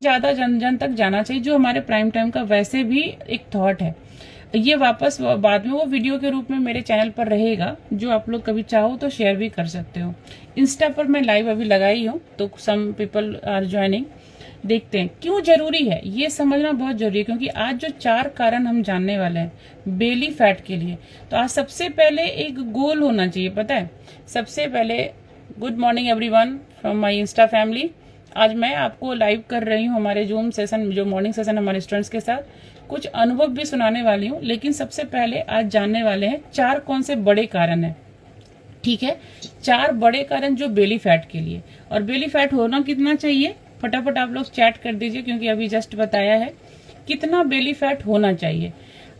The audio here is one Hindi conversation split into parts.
ज्यादा जन जन तक जाना चाहिए, जो हमारे प्राइम टाइम का वैसे भी एक थॉट है। ये वापस बाद में वो वीडियो के रूप में मेरे चैनल पर रहेगा, जो आप लोग कभी चाहो तो शेयर भी कर सकते हो। इंस्टा पर मैं लाइव अभी लगाई हूँ, तो सम पीपल आर ज्वाइनिंग। देखते हैं क्यों जरूरी है, ये समझना बहुत जरूरी है, क्योंकि आज जो 4 कारण हम जानने वाले हैं बेली फैट के लिए। तो आज सबसे पहले एक गोल होना चाहिए, पता है। सबसे पहले good morning everyone from my Insta family. आज मैं आपको लाइव कर रही हूँ हमारे जूम सेशन, जो मॉर्निंग सेशन हमारे स्टूडेंट्स के साथ, कुछ अनुभव भी सुनाने वाली हूँ। लेकिन सबसे पहले आज जानने वाले हैं 4 कौन से बड़े कारण हैं। ठीक है, 4 बड़े कारण जो बेली फैट के लिए। और बेली फैट होना कितना चाहिए, फटाफट आप लोग चैट कर दीजिए, क्योंकि अभी जस्ट बताया है कितना बेली फैट होना चाहिए।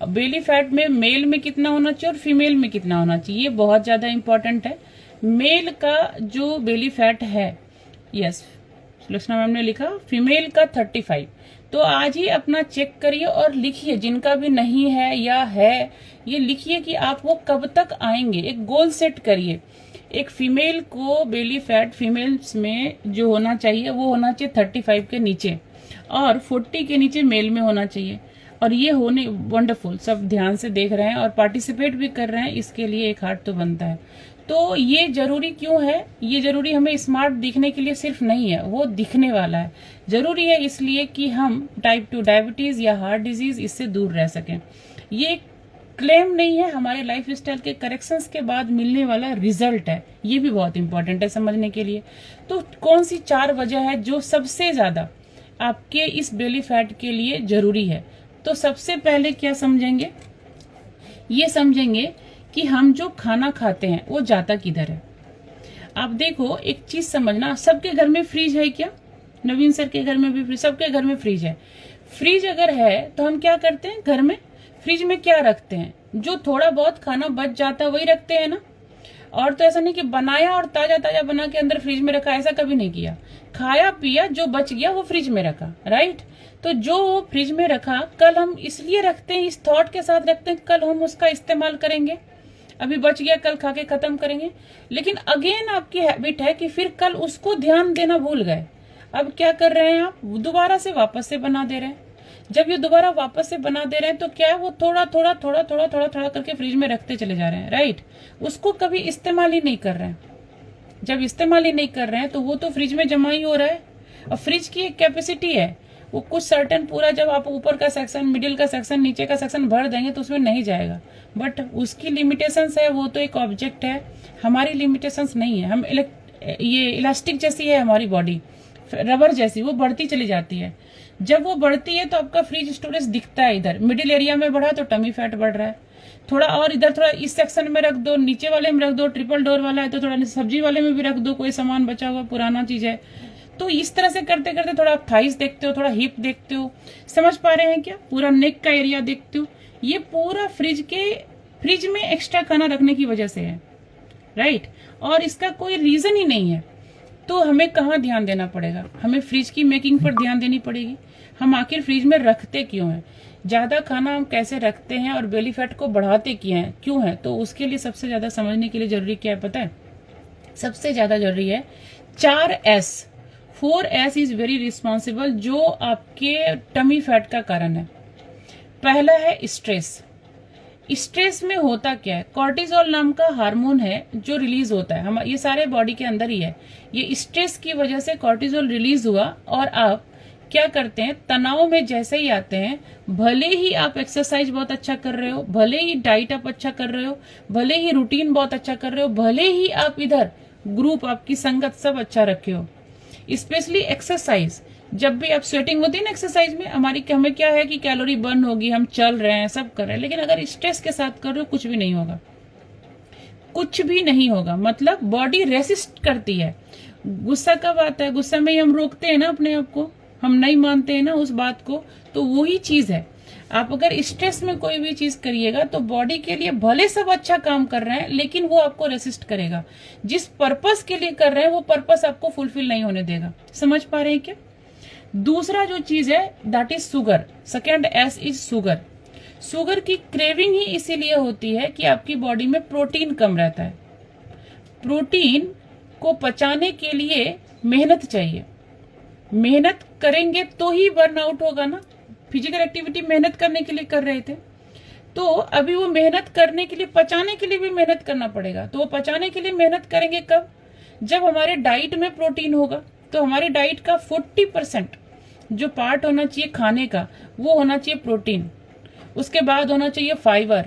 अब बेली फैट में मेल में कितना होना चाहिए और फीमेल में कितना होना चाहिए, ये बहुत ज्यादा इंपॉर्टेंट है। मेल का जो बेली फैट है, यस सुलोचना मैम ने लिखा, फीमेल का 35। तो आज ही अपना चेक करिए और लिखिए, जिनका भी नहीं है या है ये लिखिए कि आप वो कब तक आएंगे। एक गोल सेट करिए। एक फीमेल को बेली फैट फीमेल्स में जो होना चाहिए वो होना चाहिए 35 के नीचे, और 40 के नीचे मेल में होना चाहिए। और ये होने वंडरफुल, सब ध्यान से देख रहे हैं और पार्टिसिपेट भी कर रहे हैं, इसके लिए एक हार्ट तो बनता है। तो ये जरूरी क्यों है, ये जरूरी हमें स्मार्ट दिखने के लिए सिर्फ नहीं है, वो दिखने वाला है। जरूरी है इसलिए कि हम टाइप 2 डायबिटीज या हार्ट डिजीज इससे दूर रह सकें। ये क्लेम नहीं है, हमारे लाइफ स्टाइल के करेक्शंस के बाद मिलने वाला रिजल्ट है। ये भी बहुत इंपॉर्टेंट है समझने के लिए। तो कौन सी 4 वजह है जो सबसे ज्यादा आपके इस बेली फैट के लिए जरूरी है। तो सबसे पहले क्या समझेंगे, ये समझेंगे कि हम जो खाना खाते हैं वो जाता किधर है। आप देखो एक चीज समझना, सबके घर में फ्रिज है क्या, नवीन सर के घर में भी फ्रिज, सबके घर में फ्रिज है। फ्रिज अगर है तो हम क्या करते हैं घर में, फ्रिज में क्या रखते हैं, जो थोड़ा बहुत खाना बच जाता है वही रखते हैं ना। और तो ऐसा नहीं कि बनाया और ताजा ताजा बना के अंदर फ्रिज में रखा, ऐसा कभी नहीं किया। खाया पिया जो बच गया वो फ्रिज में रखा, राइट। तो जो वो फ्रिज में रखा कल हम इसलिए रखते हैं, इस थॉट के साथ रखते हैं कल हम उसका इस्तेमाल करेंगे। अभी बच गया कल खा के खत्म करेंगे। लेकिन अगेन आपकी हैबिट है कि फिर कल उसको ध्यान देना भूल गए। अब क्या कर रहे हैं आप, दोबारा से वापस से बना दे रहे हैं। जब ये दोबारा वापस से बना दे रहे हैं तो क्या है, वो थोड़ा थोड़ा थोड़ा थोड़ा थोड़ा थोड़ा करके फ्रिज में रखते चले जा रहे हैं, राइट। उसको कभी इस्तेमाल ही नहीं कर रहे हैं। जब इस्तेमाल ही नहीं कर रहे हैं तो वो तो फ्रिज में जमा ही हो रहा है। और फ्रिज की एक कैपेसिटी है, वो कुछ सर्टेन पूरा, जब आप ऊपर का सेक्शन, मिडिल का सेक्शन, नीचे का सेक्शन भर देंगे तो उसमें नहीं जाएगा। बट उसकी लिमिटेशंस है, वो तो एक ऑब्जेक्ट है, हमारी लिमिटेशंस नहीं है। हम ये इलास्टिक जैसी है हमारी बॉडी, रबर जैसी, वो बढ़ती चली जाती है। जब वो बढ़ती है तो आपका फ्रिज स्टोरेज दिखता है, इधर मिडिल एरिया में बढ़ा तो टमी फैट बढ़ रहा है, थोड़ा और इधर थोड़ा इस सेक्शन में रख दो, नीचे वाले में रख दो, ट्रिपल डोर वाला है तो थोड़ा सब्जी वाले में भी रख दो, कोई सामान बचा हुआ पुराना चीज है। तो इस तरह से करते करते थोड़ा आप थाइस देखते हो, थोड़ा हिप देखते हो, समझ पा रहे हैं क्या, पूरा नेक का एरिया देखते हो। ये पूरा फ्रिज में एक्स्ट्रा खाना रखने की वजह से है, राइट। और इसका कोई रीजन ही नहीं है। तो हमें कहाँ ध्यान देना पड़ेगा, हमें फ्रिज की मेकिंग पर ध्यान देनी पड़ेगी। हम आखिर फ्रिज में रखते क्यों हैं, ज्यादा खाना हम कैसे रखते हैं और बेली फैट को बढ़ाते क्यों है। तो उसके लिए सबसे ज्यादा समझने के लिए जरूरी क्या है पता है, सबसे ज्यादा जरूरी है 4S। 4S is very responsible, जो आपके टमी फैट का कारण है। पहला है स्ट्रेस। स्ट्रेस में होता क्या है, कॉर्टिसोल नाम का हार्मोन है जो रिलीज होता है, हम ये सारे बॉडी के अंदर ही है। ये स्ट्रेस की वजह से कॉर्टिसोल रिलीज हुआ और आप क्या करते हैं, तनाव में जैसे ही आते हैं, भले ही आप एक्सरसाइज बहुत अच्छा कर रहे हो, भले ही डाइट आप अच्छा कर रहे हो, भले ही रूटीन बहुत अच्छा कर रहे हो, भले ही आप इधर ग्रुप आपकी संगत सब अच्छा रखे हो, स्पेशली एक्सरसाइज, जब भी आप स्वेटिंग होती है ना एक्सरसाइज में, हमें क्या है कि कैलोरी बर्न होगी, हम चल रहे हैं सब कर रहे हैं, लेकिन अगर स्ट्रेस के साथ कर रहे हो कुछ भी नहीं होगा, कुछ भी नहीं होगा। मतलब बॉडी रेसिस्ट करती है। गुस्सा कब आता है, गुस्सा में ही हम रोकते हैं ना अपने आप को, हम नहीं मानते हैं ना उस बात को। तो वही चीज है, आप अगर स्ट्रेस में कोई भी चीज करिएगा तो बॉडी के लिए भले सब अच्छा काम कर रहे हैं, लेकिन वो आपको रेसिस्ट करेगा। जिस पर्पस के लिए कर रहे हैं वो पर्पस आपको फुलफिल नहीं होने देगा। समझ पा रहे हैं क्या। दूसरा जो चीज है that is sugar. Second S is sugar. Sugar की क्रेविंग ही इसीलिए होती है कि आपकी बॉडी में प्रोटीन कम रहता है। प्रोटीन को पचाने के लिए मेहनत चाहिए, मेहनत करेंगे तो ही बर्नआउट होगा ना। फिजिकल एक्टिविटी मेहनत करने के लिए कर रहे थे, तो अभी वो मेहनत करने के लिए, पचाने के लिए भी मेहनत करना पड़ेगा। तो वो पचाने के लिए मेहनत करेंगे कब? जब हमारे डाइट में प्रोटीन होगा। तो हमारी डाइट का 40% जो पार्ट होना चाहिए खाने का, वो होना चाहिए प्रोटीन। उसके बाद होना चाहिए फाइबर,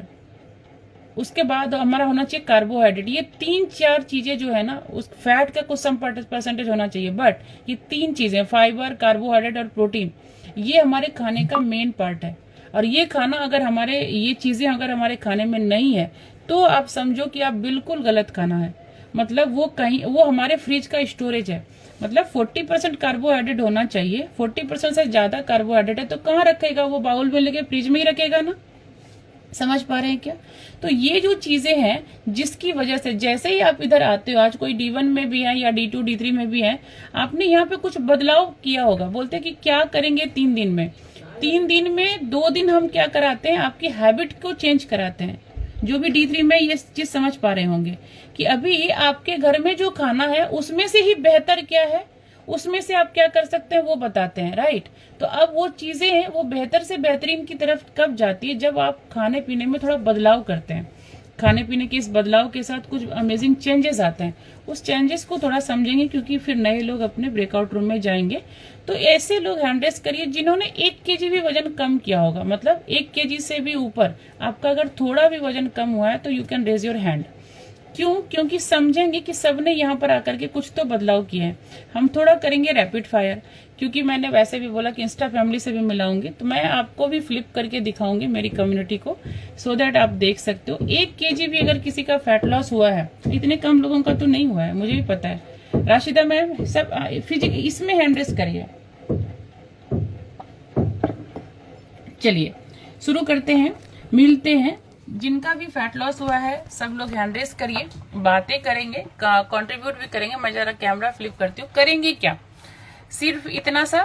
उसके बाद हमारा होना चाहिए कार्बोहाइड्रेट। ये 3-4 चीजें जो है ना, उस फैट का कुछ सम परसेंटेज होना चाहिए, बट ये 3 चीजें, फाइबर, कार्बोहाइड्रेट और प्रोटीन, ये हमारे खाने का मेन पार्ट है। और ये खाना अगर हमारे, ये चीजें अगर हमारे खाने में नहीं है, तो आप समझो कि आप बिल्कुल गलत खाना है। मतलब वो कहीं, वो हमारे फ्रिज का स्टोरेज है। मतलब 40% कार्बोहाइड्रेट होना चाहिए, 40% से ज्यादा कार्बोहाइड्रेट है तो कहाँ रखेगा? वो बाउल में लेके फ्रिज में ही रखेगा ना। समझ पा रहे हैं क्या? तो ये जो चीजें हैं, जिसकी वजह से जैसे ही आप इधर आते हो, आज कोई D1 में भी है या D2 D3 में भी है, आपने यहाँ पे कुछ बदलाव किया होगा। बोलते कि क्या करेंगे 3 दिन में, 3 दिन में 2 दिन हम क्या कराते हैं, आपकी हैबिट को चेंज कराते हैं। जो भी D3 में ये चीज समझ पा रहे होंगे कि अभी आपके घर में जो खाना है उसमें से ही बेहतर क्या है, उसमें से आप क्या कर सकते हैं वो बताते हैं, राइट। तो अब वो चीजें हैं, वो बेहतर से बेहतरीन की तरफ कब जाती है? जब आप खाने पीने में थोड़ा बदलाव करते हैं। खाने पीने के इस बदलाव के साथ कुछ अमेजिंग चेंजेस आते हैं। उस चेंजेस को थोड़ा समझेंगे, क्योंकि फिर नए लोग अपने ब्रेकआउट रूम में जाएंगे। तो ऐसे लोग हैंड रेस करिए जिन्होंने 1 kg भी वजन कम किया होगा। मतलब 1 kg से भी ऊपर आपका अगर थोड़ा भी वजन कम हुआ है तो you can raise your hand. क्यों? क्योंकि समझेंगे कि सबने यहाँ पर आकर के कुछ तो बदलाव किए हैं। हम थोड़ा करेंगे रैपिड फायर, क्योंकि मैंने वैसे भी बोला कि इंस्टा फैमिली से भी मिलाऊंगी, तो मैं आपको भी फ्लिप करके दिखाऊंगी मेरी कम्युनिटी को, सो दैट आप देख सकते हो। 1 kg भी अगर किसी का फैट लॉस हुआ है, इतने कम लोगों का तो नहीं हुआ है, मुझे भी पता है। राशिदा मैम सब फिजिक इसमें हैंड रेस करिए। चलिए शुरू करते हैं, मिलते हैं। जिनका भी फैट लॉस हुआ है सब लोग हैंड रेस करिए, बातें करेंगे, कंट्रीब्यूट भी करेंगे। मैं जरा कैमरा फ्लिप करती हूँ। करेंगे क्या? सिर्फ इतना सा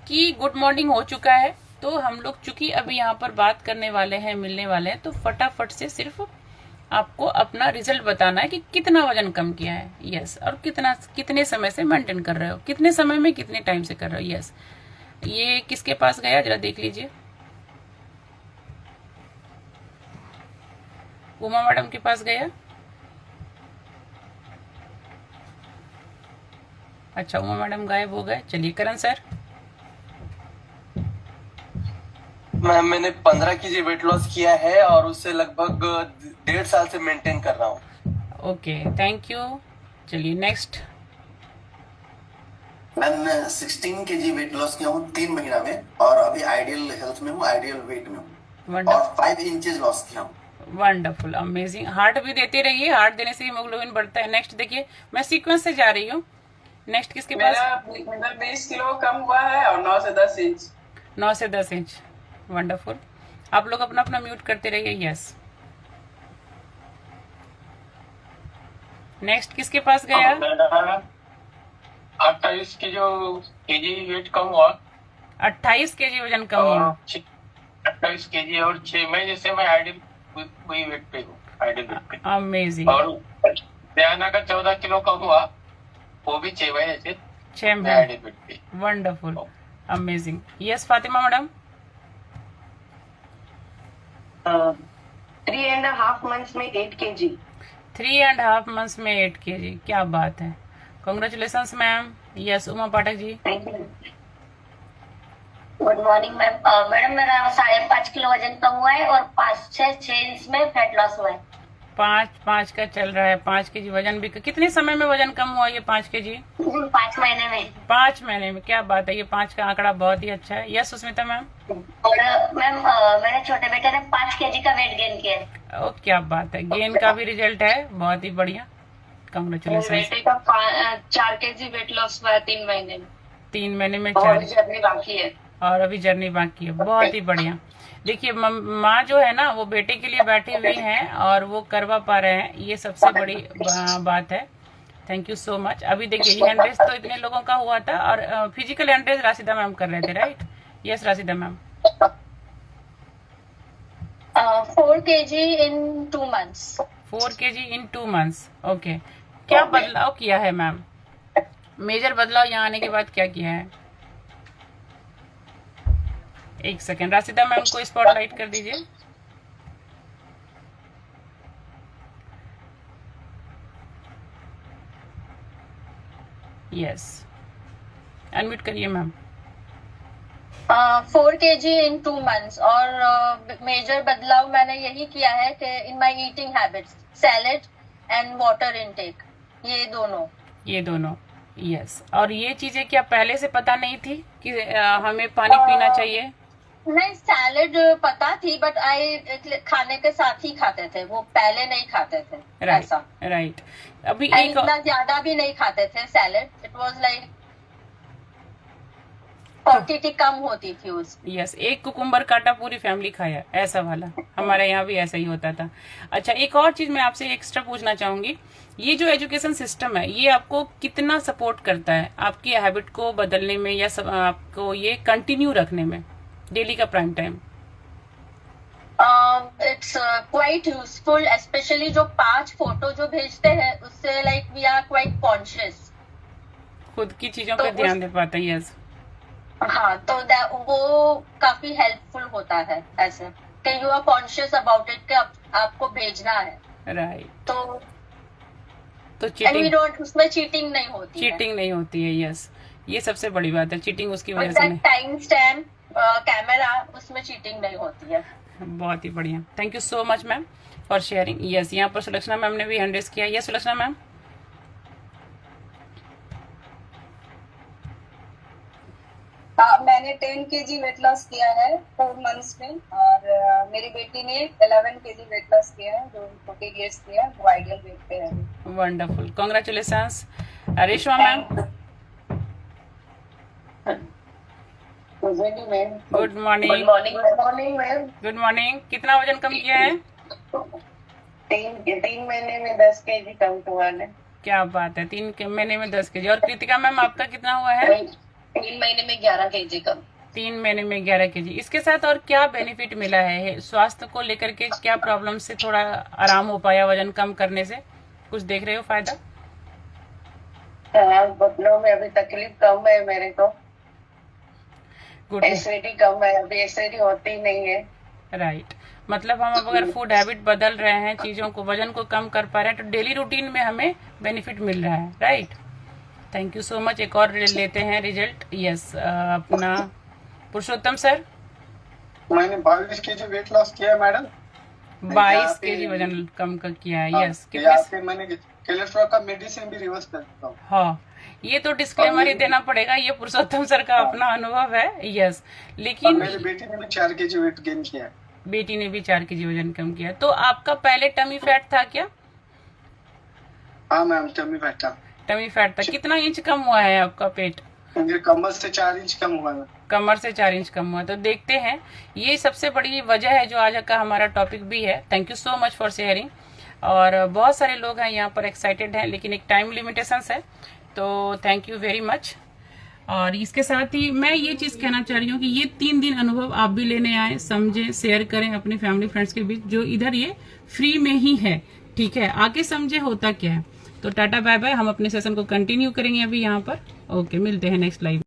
कि गुड मॉर्निंग हो चुका है, तो हम लोग चूंकि अभी यहाँ पर बात करने वाले हैं, मिलने वाले हैं, तो फटाफट से सिर्फ आपको अपना रिजल्ट बताना है कि कितना वजन कम किया है, यस, और कितने समय से मेंटेन कर रहे हो, कितने समय में कितने टाइम से कर रहे हो, यस। ये किसके पास गया जरा देख लीजिए। उमा मैडम के पास गया। अच्छा, उमा मैडम गायब हो गए। चलिए करण सर। मैम मैंने 15 kg वेट लॉस किया है और उससे लगभग 1.5 साल से मेंटेन कर रहा हूँ। Okay, thank you. चलिए नेक्स्ट। मैम मैं 16 kg वेट लॉस किया हूँ 3 महीना में, और अभी आइडियल हेल्थ में हूँ, आइडियल वेट में हूँ, और 5 इंचेस लॉस किया हूँ। Wonderful, amazing. हार्ट भी देते रहिए, हार्ट देने से हीमोग्लोबिन बढ़ता है। नेक्स्ट देखिए, मैं सीक्वेंस से जा रही हूँ। नेक्स्ट किसके पास? मेरा 20 किलो कम हुआ है और 9 से 10 इंच। 9 से 10 इंच, वंडरफुल। आप लोग अपना अपना म्यूट करते रहिए, यस। नेक्स्ट किसके पास गया? 28 केजी वेट कम हुआ। 28 kg वजन कम हुआ। 28 केजी और 6 महीने से मैं आइडियल वही वेट पे हूँ, आइडियल वेट पे। अमेजिंग। और दयाना का 14 किलो कम हुआ, वो भी 6 महीने से 6 मैं आइडियल वेट पे। Wonderful, amazing. Yes Fatima madam. 3.5 months में 8 kg। 3.5 months में 8 kg, क्या बात है, congratulation ma'am. Yes Uma Pathak ji. Thank you. Good morning ma'am. Madam मेरा 5.5 किलो वजन कम हुआ है और 5 से 6 इंच में फैट लॉस हुआ है। 5 का चल रहा है। 5 kg वजन भी। कितने समय में वजन कम हुआ ये 5 kg? 5 महीने में। 5 महीने में, क्या बात है। ये 5 का आंकड़ा बहुत ही अच्छा है। Yes Susmita ma'am. और मैम मेरे छोटे बेटे ने 5 kg का वेट गेन किया है। ओ क्या बात है, गेन का भी रिजल्ट है, बहुत ही बढ़िया, कॉन्ग्रेचुलेशन। बेटे का 4 kg वेट लॉस हुआ है 3 महीने में। 3 महीने में और 4, जर्नी बाकी है। और अभी जर्नी बाकी है, बहुत ही बढ़िया। देखिए माँ जो है ना, वो बेटे के लिए बैठी हुई हैं और वो करवा पा रहे हैं, ये सबसे बड़ी बात है। Thank you so much. अभी देखिए हैंड रेस तो इतने लोगों का हुआ था, और physical hand raise Rashida ma'am कर रहे थे, right? Yes Rashida ma'am. 4 kg in 2 months। 4 kg in 2 months, okay. क्या बदलाव किया है मैम? मेजर बदलाव यहाँ आने के बाद क्या किया है? एक सेकेंड, राशिदा मैम को स्पॉटलाइट कर दीजिए। यस, अनम्यूट करिए मैम। 4 kg in 2 months और मेजर बदलाव मैंने यही किया है कि in my eating habits, salad and water intake, ये दोनों। यस, और ये चीजें क्या पहले से पता नहीं थी कि हमें पानी पीना चाहिए? नहीं, सैलेड पता थी बट खाने के साथ ही खाते थे, वो पहले नहीं खाते थे। राइट। अभी And एक इतना ज्यादा भी नहीं खाते थे salad, it was like quantity कम होती थी उसकी। यस, एक कुकुम्बर काटा पूरी फैमिली खाया, ऐसा वाला हमारे यहाँ भी ऐसा ही होता था। अच्छा, एक और चीज मैं आपसे एक्स्ट्रा पूछना चाहूंगी, ये जो एजुकेशन सिस्टम है ये आपको कितना सपोर्ट करता है आपकी हैबिट को बदलने में या आपको ये कंटिन्यू रखने में, डेली का prime time? It's quite useful, specially जो 5 फोटो जो भेजते हैं उससे like we are quite conscious, खुद की चीजों पे ध्यान दे पाते हैं। यस, हाँ, तो वो काफी हेल्पफुल होता है ऐसे कि you are conscious about it कि आपको भेजना है। राइट। तो चीटिंग, उसमें चीटिंग नहीं होती है। यस, ये सबसे बड़ी बात है, चीटिंग उसकी वजह से नहीं। टाइम स्टैम्प, कैमरा, उसमें चीटिंग नहीं होती है। बहुत ही बढ़िया, thank you so much ma'am for sharing. Yes, यहाँ पर सुलक्षणा मैम ने भी हैंड रेज किया। Yes Sulakshana ma'am. मैंने 10 kg वेट लॉस किया है 4 मंथ्स में, और मेरी बेटी ने 11 kg वेट लॉस किया है, जो 14 years किया, वो आइडियल वेट पे है। Wonderful, congratulations. Reshma ma'am. Good morning ma'am. Good morning. कितना वजन कम किया है? 3 महीने में 10 kg कम हुआ है। क्या बात है, 3 महीने में 10 kg। और कृतिका मैम आपका कितना हुआ है? 3 महीने में 11 kg कम। 3 महीने में 11 kg। इसके साथ और क्या बेनिफिट मिला है? स्वास्थ्य को लेकर के क्या प्रॉब्लम से थोड़ा आराम हो पाया वजन कम करने से? कुछ देख रहे हो फायदा? घुटनों में अभी तकलीफ कम है मेरे को, गुड। एसिडिटी कम है, अभी एसिडिटी होती नहीं है। राइट, मतलब हम अब अगर फूड हैबिट बदल रहे हैं, चीजों को, वजन को कम कर पा रहे हैं, तो डेली रूटीन में हमें बेनिफिट मिल रहा है। Right, thank you so much. एक और लेते हैं रिजल्ट। यस, अपना पुरुषोत्तम सर। मैंने 22 kg वेट लॉस किया है मैडम। 22 kg वजन कम कर किया है। यस, कितने? मैंने कोलेस्ट्रॉल का मेडिसिन भी रिवर्स कर दिया। हाँ, ये तो डिस्क्लेमर ही देना पड़ेगा, ये पुरुषोत्तम सर का अपना अनुभव है। यस, लेकिन मेरी बेटी ने भी 4 kg वेट गेन किया है। बेटी ने भी 4 kg वजन कम किया। तो आपका पहले टमी फैट था क्या? हाँ मैम, टमी फैट था। टमी फैट था। कितना इंच कम हुआ है आपका पेट? मुझे कमर से 4 इंच कम हुआ है। कमर से 4 इंच कम हुआ। तो देखते हैं, ये सबसे बड़ी वजह है जो आज का हमारा टॉपिक भी है। Thank you so much for sharing. और बहुत सारे लोग हैं यहाँ पर एक्साइटेड हैं, लेकिन एक टाइम लिमिटेशंस है, तो थैंक यू वेरी मच। और इसके साथ ही मैं ये चीज कहना चाह रही हूँ कि ये 3 दिन अनुभव आप भी लेने आए, समझें, शेयर करें अपनी फैमिली फ्रेंड्स के बीच, जो इधर ये फ्री में ही है। ठीक है, आके समझे होता क्या है। तो टाटा बाय बाय, हम अपने सेशन को कंटिन्यू करेंगे अभी यहाँ पर। ओके, मिलते हैं नेक्स्ट लाइव।